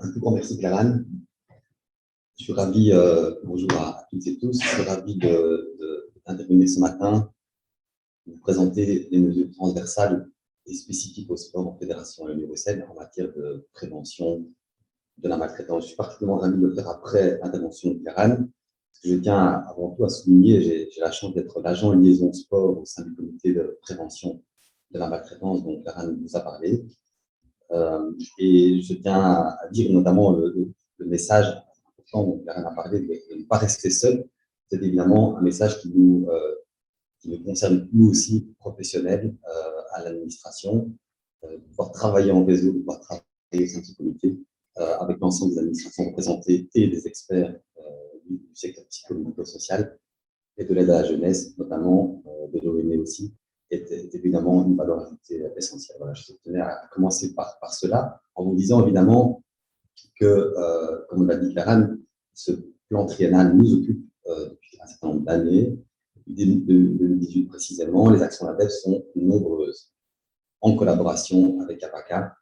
Un tout grand merci, Clarane. Je suis ravi, bonjour à toutes et tous, je suis ravi d'intervenir ce matin, de vous présenter les mesures transversales et spécifiques au sport en fédération Wallonie-Bruxelles en matière de prévention de la maltraitance. Je suis particulièrement ravi de le faire après l'intervention de Clarane, parce que je tiens avant tout à souligner, j'ai la chance d'être l'agent liaison sport au sein du comité de prévention de la maltraitance dont Clarane nous a parlé. Et je tiens à dire notamment le message important dont Clarane a parlé, de ne pas rester seul. C'est évidemment un message qui nous concerne nous aussi, professionnels, à l'administration, de pouvoir travailler en réseau, de pouvoir travailler au sein de ce comité, avec l'ensemble des administrations représentées et des experts du secteur psychologico-social et de l'aide à la jeunesse, notamment de l'ONE aussi, est évidemment une valeur ajoutée essentielle. Voilà, je tenais à commencer par cela, en vous disant évidemment que, comme l'a dit Clarane, ce plan triennal nous occupe depuis un certain nombre d'années. Depuis 2018 précisément, les actions de la DEF sont nombreuses, en collaboration avec APACA.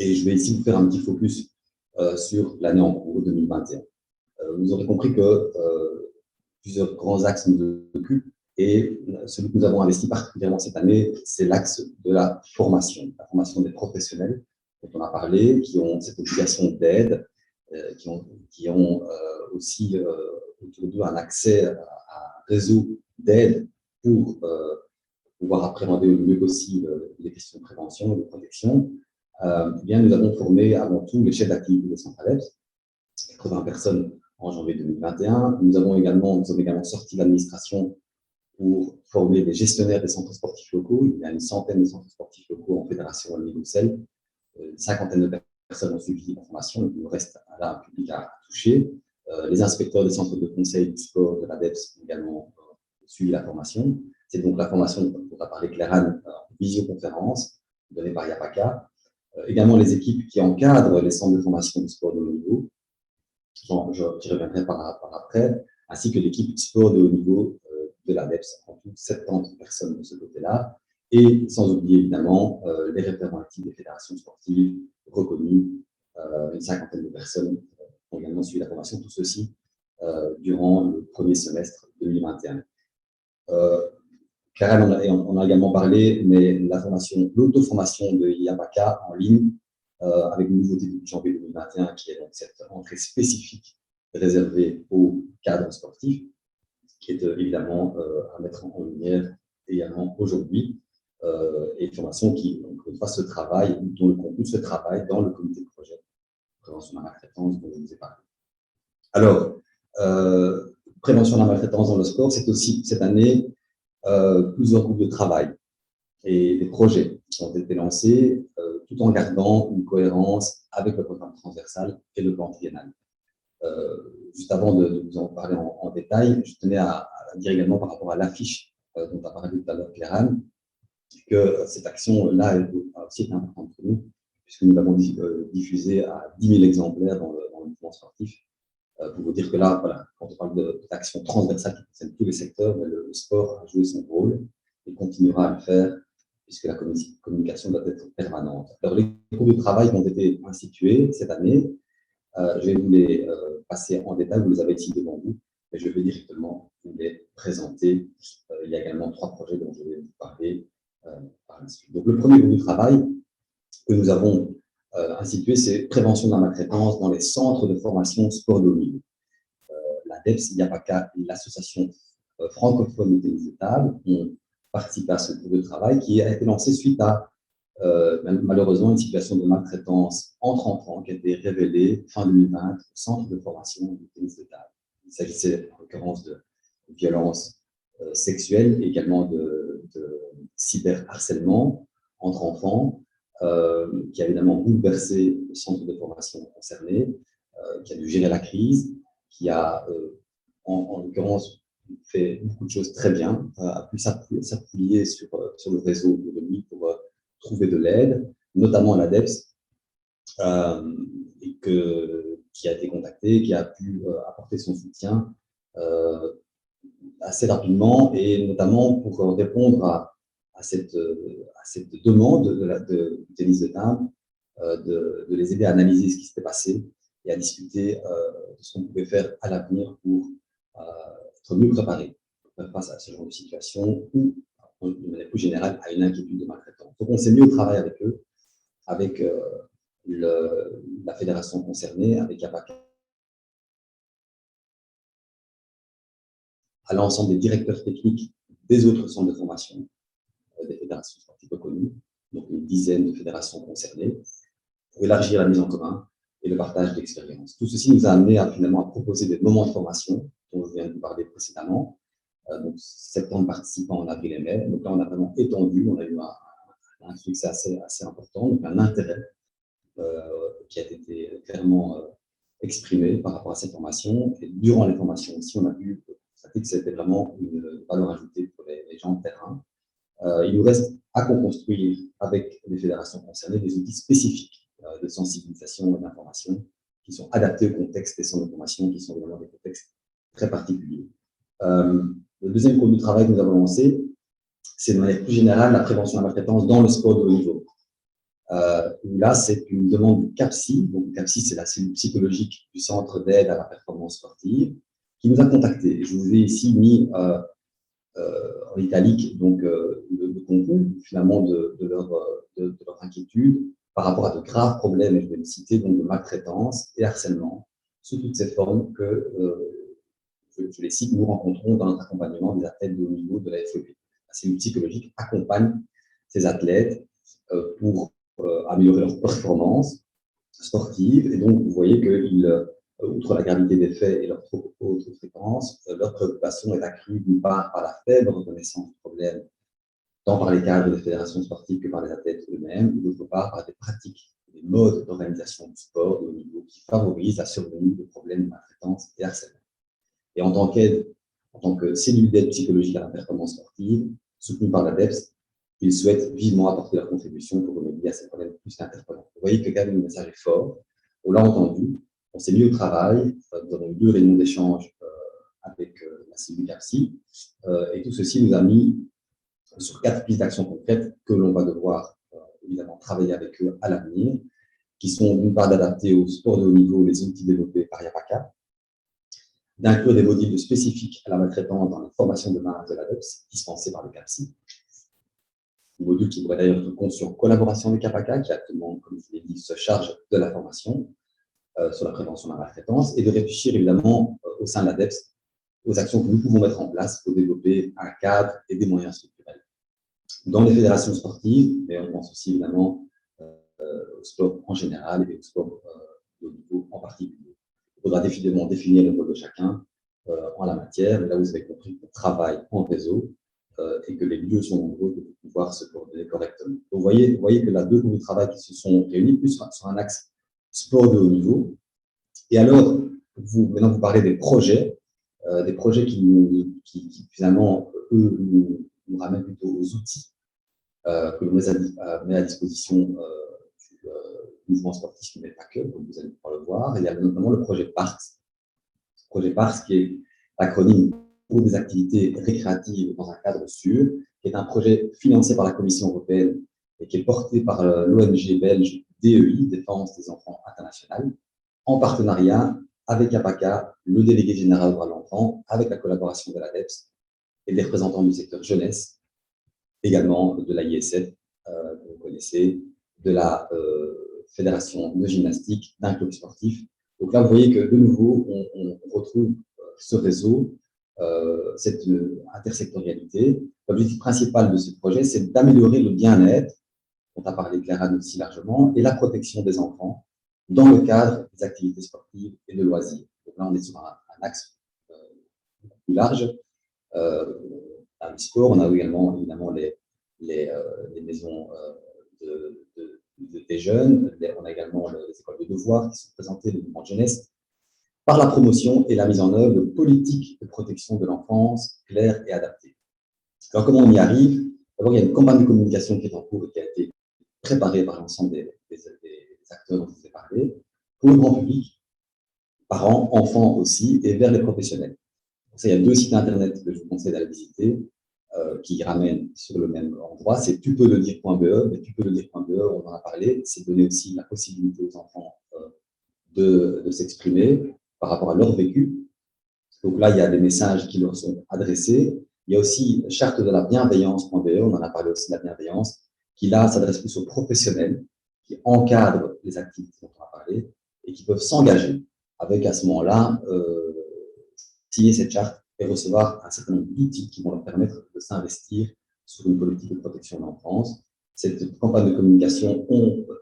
Et je vais ici vous faire un petit focus sur l'année en cours, 2021. Vous aurez compris que plusieurs grands axes nous occupent, et celui que nous avons investi particulièrement cette année, c'est l'axe de la formation des professionnels dont on a parlé, qui ont cette obligation d'aide, qui ont aussi autour d'eux un accès à un réseau d'aide pour pouvoir appréhender le mieux possible les questions de prévention et de protection. Eh bien, nous avons formé avant tout les chefs d'activité des centres ADEPS, 80 personnes en janvier 2021. Nous avons également sorti l'administration pour former des gestionnaires des centres sportifs locaux. Il y a une centaine de centres sportifs locaux en fédération Wallonie-Bruxelles. Une cinquantaine de personnes ont suivi la formation. Il nous reste là un public à toucher. Les inspecteurs des centres de conseil du sport de l'ADEPS ont également suivi la formation. C'est donc la formation dont a parlé Clarane en visioconférence, donnée par IAPACA. Également les équipes qui encadrent les centres de formation du sport de haut niveau. J'y reviendrai par après, ainsi que l'équipe sport de haut niveau de l'ADEPS, en tout 70 personnes de ce côté-là, et sans oublier évidemment les référents actifs des fédérations sportives reconnues, une cinquantaine de personnes ont également suivi la formation, tout ceci durant le premier semestre 2021. Karen on a également parlé, mais l'auto-formation de IAPACA en ligne, avec une nouveauté depuis janvier 2021, qui est donc cette entrée spécifique réservée aux cadres sportifs, qui est évidemment à mettre en lumière également aujourd'hui, et une formation qui, encore une fois, dont le contenu se travaille dans le comité de projet de prévention de la maltraitance dont je vous ai parlé. Alors, prévention de la maltraitance dans le sport, c'est aussi cette année plusieurs groupes de travail et des projets qui ont été lancés tout en gardant une cohérence avec le programme transversal et le plan triennal. Juste avant de vous en parler en détail, je tenais à dire également par rapport à l'affiche dont a parlé tout à l'heure Clarane, que cette action-là a aussi été importante pour nous, puisque nous l'avons diffusée à 10 000 exemplaires dans le mouvement sportif. Pour vous dire que là, voilà, quand on parle d'action transversale qui concerne tous les secteurs, le sport a joué son rôle et continuera à le faire, puisque la communication doit être permanente. Alors, les groupes de travail qui ont été institués cette année, je vais vous les passer en détail, vous les avez ici devant vous, mais je vais directement vous les présenter. Il y a également 3 projets dont je vais vous parler par la suite. Donc, le premier groupe de travail que nous avons institué, c'est prévention de la maltraitance dans les centres de formation sport de haut niveau. L'ADEPS, IAPACA et l'association francophone de tennis de table ont participé à ce groupe de travail qui a été lancé suite à malheureusement une situation de maltraitance entre enfants qui a été révélée fin 2020 au centre de formation de tennis de table. Il s'agissait en l'occurrence de violences sexuelles et également de cyberharcèlement entre enfants, qui a évidemment bouleversé le centre de formation concerné, qui a dû gérer la crise, qui a en l'occurrence fait beaucoup de choses très bien, a pu s'appuyer sur le réseau de lui pour trouver de l'aide, notamment à l'ADEPS, qui a été contacté, qui a pu apporter son soutien assez rapidement, et notamment pour répondre à cette demande du tennis de table. de les aider à analyser ce qui s'était passé et à discuter de ce qu'on pouvait faire à l'avenir pour être mieux préparé face à ce genre de situation ou, de manière plus générale, à une inquiétude de maltraitance. Donc, on s'est mis au travail avec eux, avec la fédération concernée, avec APACA, à l'ensemble des directeurs techniques des autres centres de formation, des fédérations sportives reconnues, donc une dizaine de fédérations concernées, pour élargir la mise en commun et le partage d'expériences. Tout ceci nous a amené finalement à proposer des moments de formation dont je viens de vous parler précédemment, donc 70 participants en avril et mai. Donc là, on a vraiment étendu, on a eu un succès assez important, donc un intérêt qui a été clairement exprimé par rapport à cette formation. Et durant les formations aussi, on a pu constater que c'était vraiment une valeur ajoutée pour les gens de terrain. Il nous reste à construire avec les fédérations concernées des outils spécifiques de sensibilisation et d'information qui sont adaptés au contexte des centres de formation, qui sont vraiment des contextes très particuliers. Le deuxième groupe de travail que nous avons lancé, c'est de manière plus générale la prévention de la maltraitance dans le sport de haut niveau. Là, c'est une demande du CAPSI. Donc, le CAPSI, c'est la cellule psychologique du Centre d'aide à la performance sportive, qui nous a contactés. Je vous ai ici mis en italique donc, le contenu finalement de leur inquiétude par rapport à de graves problèmes, et je vais le citer, donc de maltraitance et harcèlement, sous toutes ces formes que, je les cite, nous rencontrons dans notre accompagnement des athlètes de haut niveau de la FEP. La cellule psychologique accompagne ces athlètes pour améliorer leur performance sportive. Et donc, vous voyez qu'ils, outre la gravité des faits et leur trop haute fréquence, leur préoccupation est accrue d'une part par la faible reconnaissance du problème, tant par les cadres des fédérations sportives que par les athlètes eux-mêmes, et d'autre part par des pratiques, des modes d'organisation du sport de haut niveau qui favorisent la survenue de problèmes de maltraitance et harcèlement. Et en tant que cellule d'aide psychologique à la performance sportive, soutenue par l'ADEPS, ils souhaitent vivement apporter leur contribution pour remédier à ces problèmes plus qu'interpellants. Vous voyez que quand même le message est fort, on l'a entendu, on s'est mis au travail, nous avons eu 2 réunions d'échange avec la cellule CAPSI, et tout ceci nous a mis sur 4 pistes d'action concrètes que l'on va devoir évidemment travailler avec eux à l'avenir, qui sont d'une part d'adapter au sport de haut niveau les outils développés par YAPACA, d'inclure des modules spécifiques à la maltraitance dans les formations de base de l'ADEPS dispensées par le CAPSI, un module qui pourrait d'ailleurs être conçu en collaboration avec YAPACA, qui actuellement, comme je l'ai dit, se charge de la formation sur la prévention de la maltraitance, et de réfléchir évidemment au sein de l'ADEPS aux actions que nous pouvons mettre en place pour développer un cadre et des moyens structurels. Dans les fédérations sportives, mais on pense aussi évidemment au sport en général et au sport de haut niveau en particulier. Il faudra définitivement définir le rôle de chacun en la matière, et là vous avez compris qu'on travaille en réseau et que les lieux sont nombreux pour pouvoir se coordonner correctement. Donc, vous voyez que là, 2 groupes de travail qui se sont réunis, plus sur un axe sport de haut niveau. Et alors, maintenant, vous parlez des projets qui finalement, eux, nous ramènent plutôt aux outils que l'on met à disposition du mouvement sportif, mais pas que, comme vous allez pouvoir le voir. Il y a notamment le projet PARS. Le projet PARS, qui est l'acronyme pour des activités récréatives dans un cadre sûr, qui est un projet financé par la Commission européenne et qui est porté par l'ONG belge DEI, Défense des enfants internationale, en partenariat avec APACA, le délégué général aux droits de l'enfant, avec la collaboration de l'ADEPS et des représentants du secteur jeunesse, également de la ISF, que vous connaissez, de la fédération de gymnastique, d'un club sportif. Donc là, vous voyez que de nouveau, on retrouve ce réseau, cette intersectorialité. L'objectif principal de ce projet, c'est d'améliorer le bien-être, dont a parlé Clara aussi largement, et la protection des enfants dans le cadre des activités sportives et de loisirs. Donc là, on est sur un axe plus large. Dans le sport, on a également évidemment les maisons des jeunes, on a également les écoles de devoirs qui sont présentées, le mouvement de jeunesse, par la promotion et la mise en œuvre de politiques de protection de l'enfance claires et adaptées. Alors, comment on y arrive? D'abord, il y a une campagne de communication qui est en cours et qui a été préparée par l'ensemble des acteurs dont je vous ai parlé, pour le grand public, parents, enfants aussi, et vers les professionnels. Pour ça, il y a 2 sites internet que je vous conseille d'aller visiter. qui ramène sur le même endroit, c'est tu peux le dire.be, mais tu peux le dire.be, on en a parlé, c'est donner aussi la possibilité aux enfants de s'exprimer par rapport à leur vécu. Donc là, il y a des messages qui leur sont adressés. Il y a aussi charte de la bienveillance.be, on en a parlé aussi de la bienveillance, qui là s'adresse plus aux professionnels, qui encadrent les activités dont on a parlé et qui peuvent s'engager avec à ce moment-là signer cette charte et recevoir un certain nombre d'outils qui vont leur permettre de s'investir sur une politique de protection de l'enfance. Cette campagne de communication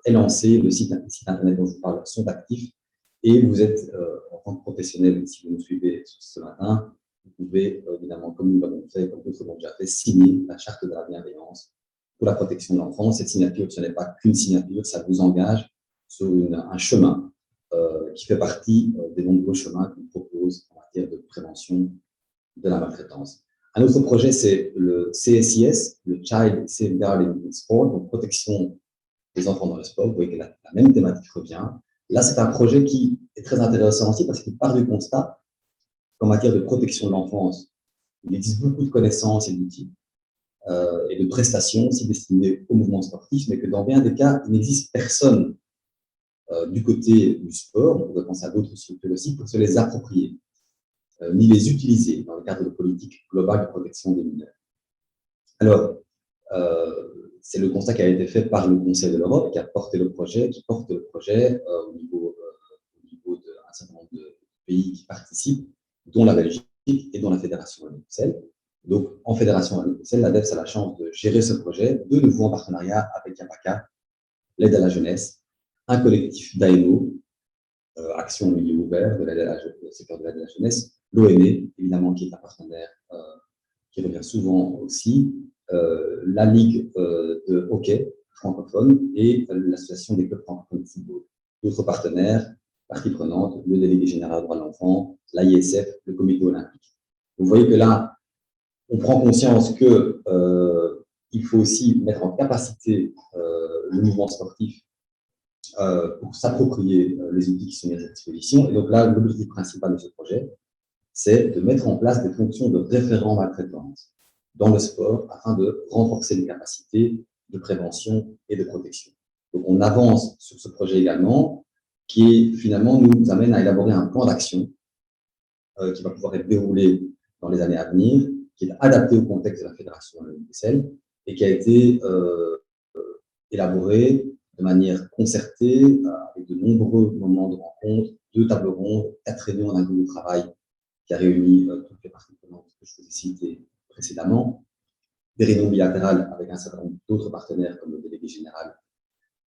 est lancée, le site internet dont je vous parle sont actifs et vous êtes, en tant que professionnel, si vous nous suivez ce matin, vous pouvez évidemment, comme nous l'avons fait, comme d'autres l'ont déjà fait, signer la charte de la bienveillance pour la protection de l'enfance. Cette signature, ce n'est pas qu'une signature, ça vous engage sur un chemin qui fait partie des nombreux chemins qu'on propose en matière de prévention de la maltraitance. Un autre projet, c'est le CSIS, le Child Safeguarding in Sport, donc protection des enfants dans le sport. Vous voyez que la même thématique revient. Là, c'est un projet qui est très intéressant aussi parce qu'il part du constat qu'en matière de protection de l'enfance, il existe beaucoup de connaissances et d'outils et de prestations aussi destinées au mouvement sportif, mais que dans bien des cas, il n'existe personne du côté du sport, on pourrait penser à d'autres structures aussi, pour se les approprier, ni les utiliser dans le cadre de politique globale de protection des mineurs. Alors, c'est le constat qui a été fait par le Conseil de l'Europe, qui porte le projet au niveau d'un certain nombre de pays qui participent, dont la Belgique et dont la Fédération Wallonie-Bruxelles. Donc, en Fédération Wallonie-Bruxelles, l'ADEPS a la chance de gérer ce projet, de nouveau en partenariat avec YAPACA, l'aide à la jeunesse, un collectif d'AEMO, Action au milieu ouvert, le secteur de l'aide à la jeunesse, l'ONE, évidemment, qui est un partenaire qui revient souvent aussi, la Ligue de hockey francophone et l'Association des clubs francophones de football. D'autres partenaires, parties prenantes, le délégué général droit de l'enfant, l'AISF, le comité olympique. Vous voyez que là, on prend conscience que il faut aussi mettre en capacité le mouvement sportif pour s'approprier les outils qui sont mis à sa disposition. Et donc là, l'objectif principal de ce projet, c'est de mettre en place des fonctions de référent maltraitance dans le sport afin de renforcer les capacités de prévention et de protection. Donc on avance sur ce projet également, qui finalement nous amène à élaborer un plan d'action qui va pouvoir être déroulé dans les années à venir, qui est adapté au contexte de la Fédération Wallonie-Bruxelles et qui a été élaboré de manière concertée, avec de nombreux moments de rencontre, 2 tables rondes, 4 réunions d'un groupe de travail qui a réuni toutes les parties prenantes que je vous ai citées précédemment, des réunions bilatérales avec un certain nombre d'autres partenaires comme le délégué général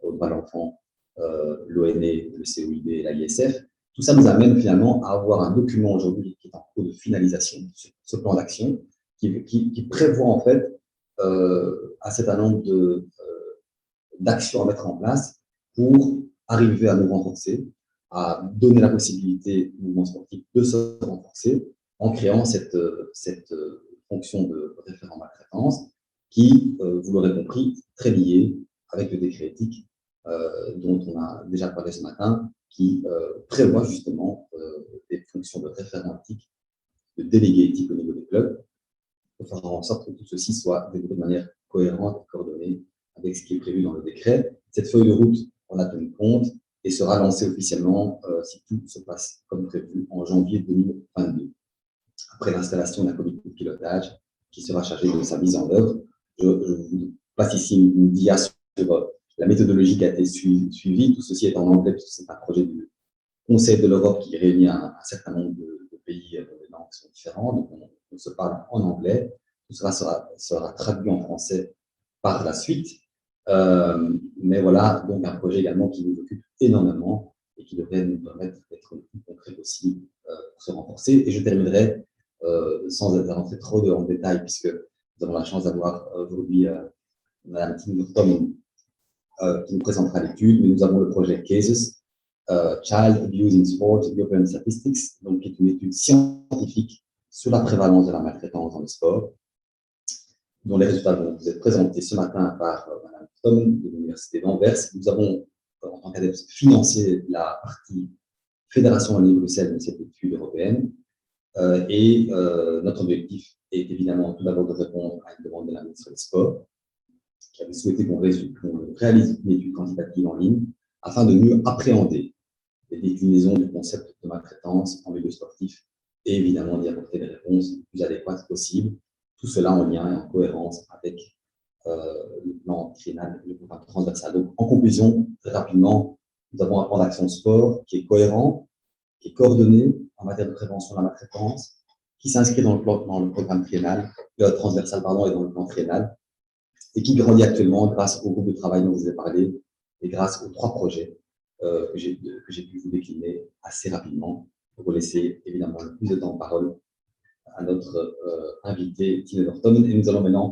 au droit de l'enfant, l'ONE, le COIB et l'AISF. Tout ça nous amène finalement à avoir un document aujourd'hui qui est en cours de finalisation, ce plan d'action, qui prévoit en fait un certain nombre d'actions à mettre en place pour arriver à nous renforcer, à donner la possibilité au mouvement sportif de se renforcer en créant cette fonction de référent maltraitance qui, vous l'aurez compris, est très liée avec le décret éthique dont on a déjà parlé ce matin, qui prévoit justement des fonctions de référent éthique, de délégué éthique au niveau des clubs, pour faire en sorte que tout ceci soit développé de manière cohérente et coordonnée avec ce qui est prévu dans le décret. Cette feuille de route, on a tenu compte et sera lancée officiellement, si tout se passe comme prévu, en janvier 2022. Après l'installation d'un comité de pilotage qui sera chargé de sa mise en œuvre. Je vous passe ici une dia sur la méthodologie qui a été suivie. Tout ceci est en anglais puisque c'est un projet du Conseil de l'Europe qui réunit un certain nombre de pays dont les langues sont différentes. Donc on se parle en anglais. Tout cela sera traduit en français par la suite. Mais voilà, donc un projet également qui nous occupe énormément et qui devrait nous permettre d'être le plus concret possible pour se renforcer. Et je terminerai sans rentrer trop en détail, puisque nous avons la chance d'avoir aujourd'hui Mme Tim qui nous présentera l'étude, mais nous avons le projet CASES, Child Abuse in Sport European Statistics, donc qui est une étude scientifique sur la prévalence de la maltraitance dans le sport, dont les résultats vont vous être présentés ce matin par Mme Tom de l'Université d'Anvers. Nous avons, en tant qu'ADEPS, financé la partie Fédération Wallonie-Bruxelles de cette étude européenne. Et notre objectif est évidemment tout d'abord de répondre à une demande de la ministre des Sports, qui avait souhaité qu'on réalise une étude quantitative en ligne afin de mieux appréhender les déclinaisons du concept de maltraitance en milieu sportif et évidemment d'y apporter des réponses les plus adéquates possibles. Tout cela en lien et en cohérence avec le plan triennal, le programme transversal. Donc, en conclusion, très rapidement, nous avons un plan d'action sport qui est cohérent, qui est coordonné en matière de prévention de la maltraitance, qui s'inscrit dans le programme triennal, transversal pardon, et dans le plan triennal, et qui grandit actuellement grâce au groupe de travail dont je vous ai parlé et grâce aux 3 projets que j'ai pu vous décliner assez rapidement pour laisser évidemment le plus de temps de parole à notre invité, Tine Norton. Et nous allons maintenant